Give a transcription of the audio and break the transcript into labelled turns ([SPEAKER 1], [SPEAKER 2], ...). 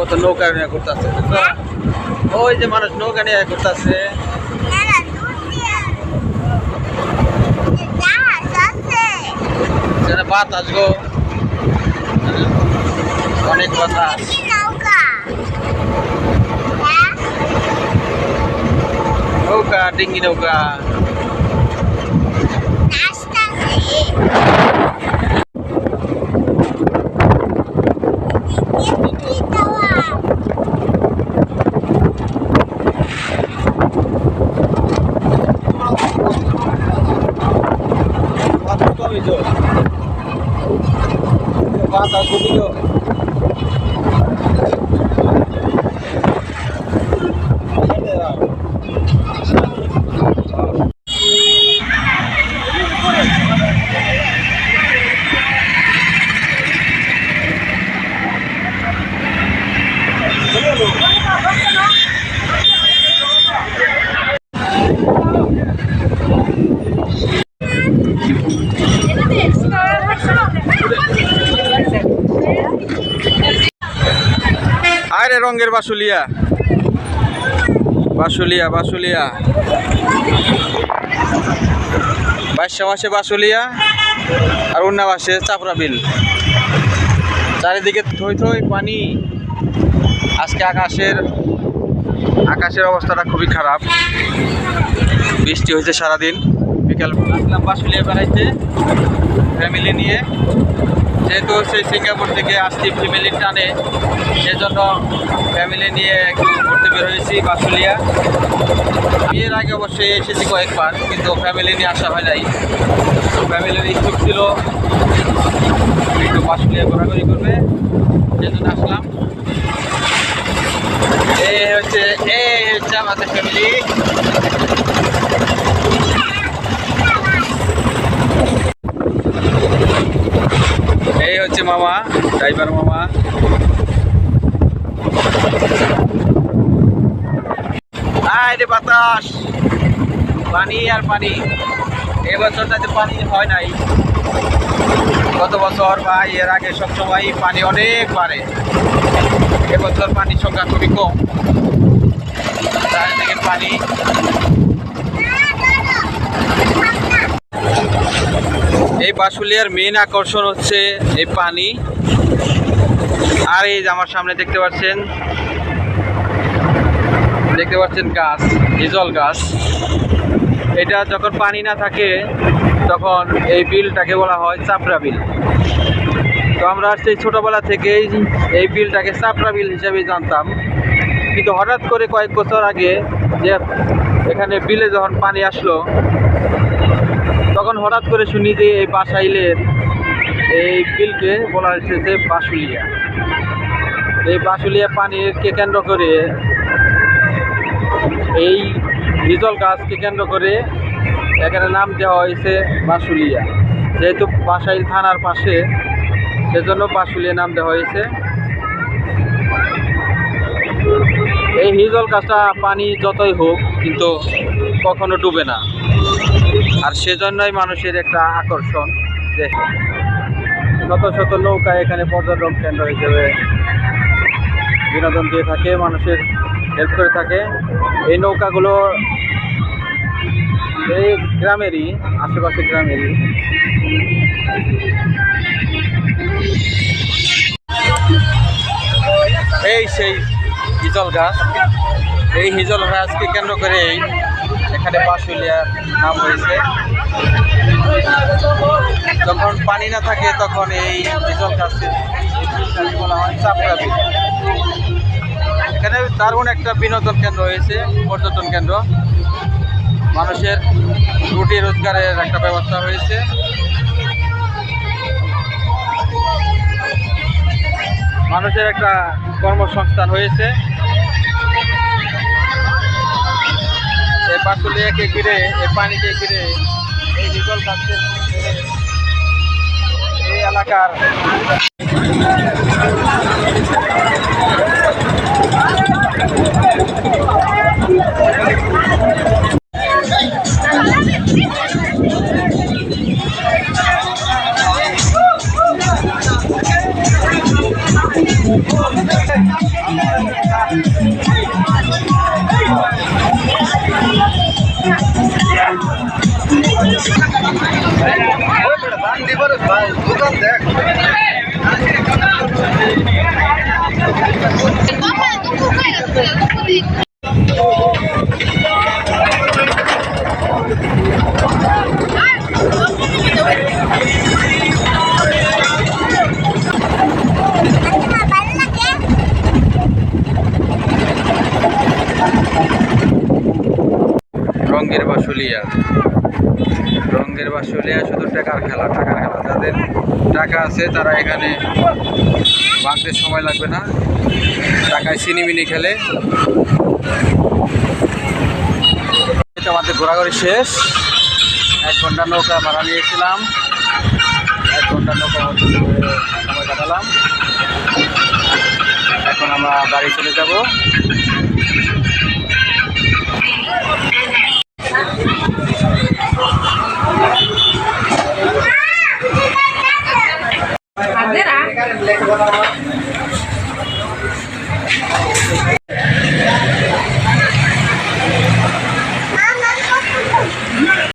[SPEAKER 1] কত নৌকা নিয়ে ঘুরতেছে, ওই যে মানুষ নৌকা নিয়ে ঘুরতেছে। বাতাস গো, অনেক বাতাস। নৌকা, ডিঙ্গি নৌকা। বাতাস দিল। আরে রঙের বাসুলিয়া, বাসুলিয়া, বাসুলিয়া, 22 মাসে বাসুলিয়া আর অন্য মাসে চাপড়া বিল। চারিদিকে থই থই পানি। আজকে আকাশের অবস্থাটা খুবই খারাপ, বৃষ্টি হয়েছে সারাদিন। বিকাল আসলাম বাসুলিয়া বেড়াইতে ফ্যামিলি নিয়ে, যেহেতু সেই সিঙ্গাপুর থেকে আসছি ফ্যামিলির টানে, সেজন্য ফ্যামিলি নিয়ে একটু ঘুরতে বের হয়েছি বাসুলিয়া। বিয়ের আগে অবশ্যই এসেছি কয়েকবার, কিন্তু ফ্যামিলি নিয়ে আসা হয় নাই। ফ্যামিলির ইচ্ছুক ছিল একটু বাসুলিয়া ঘোরাঘুরি করবে, সেজন্য আসলাম। এই হচ্ছে আমাদের ফ্যামিলি। এই হচ্ছে মামা, ড্রাইভার মামা। আরে বাতাস, পানি আর পানি। এবছরটাতে পানি হয় নাই, গত বছর বা এর আগে সবসময় পানি অনেক বাড়ে। এবছর পানির সংখ্যা খুবই কম, চারিদিকে পানি। এই বাসুলিয়ার মেইন আকর্ষণ হচ্ছে এই পানি। আর এই যে আমার সামনে দেখতে পাচ্ছেন গাছ, হিজল গাছ। এটা যখন পানি না থাকে তখন এই বিলটাকে বলা হয় চাপড়া বিল। তো আমরা সেই ছোটোবেলা থেকেই এই বিলটাকে চাপড়া বিল হিসেবে জানতাম, কিন্তু হঠাৎ করে কয়েক বছর আগে যে এখানে বিলে যখন পানি আসলো, তখন হঠাৎ করে শুনি যে এই বাসাইলের এই বিলকে বলা হয়েছে যে বাসুলিয়া। এই বাসুলিয়া পানিকে কেন্দ্র করে, এই হিজল গাছকে কেন্দ্র করে এখানে নাম দেওয়া হয়েছে বাসুলিয়া। যেহেতু বাসাইল থানার পাশে, সেজন্য বাসুলিয়া নাম দেওয়া হয়েছে। এই হিজল গাছটা পানি যতই হোক কিন্তু কখনো ডুবে না, আর সেজন্যই মানুষের একটা আকর্ষণ। দেখে শত শত নৌকা এখানে পর্যটন কেন্দ্র হিসেবে বিনোদন দিয়ে থাকে, মানুষের হেল্প করে থাকে। এই নৌকাগুলো এই গ্রামেরই, আশেপাশে গ্রামেরই। এই সেই হিজল গাছ, এই হিজল গাছকে কেন্দ্র করে এখানে বাসুলিয়ার নাম হয়েছে। যখন পানি না থাকে তখন এই হিজল গাছের বলা হয় চাপড়া বিল। এখানে দারুণ একটা বিনোদন কেন্দ্র হয়েছে, পর্যটন কেন্দ্র। মানুষের রুটি রোজগারের একটা ব্যবস্থা হয়েছে। মানুষের একটা কর্মসংস্থান হয়েছে। এই বাসুলিয়াকে ঘিরে, এই পানিকে ঘিরে, এই হিজল গাছের এই এলাকার রঙের বাসুলিয়া, রঙের বাসুলিয়া শুধু টাকার খেলা, টাকার খেলা। যাদের টাকা আছে তারা এখানে ভাঙতে সময় লাগবে না, টাকায় চিনিমিনি খেলে। আমাদের ঘোরাঘুরি শেষ। 1 ঘন্টা নৌকা ভাড়া নিয়েছিলাম, 1 ঘন্টা নৌকা সময় কাটালাম। এখন আমরা বাড়ি চলে যাব।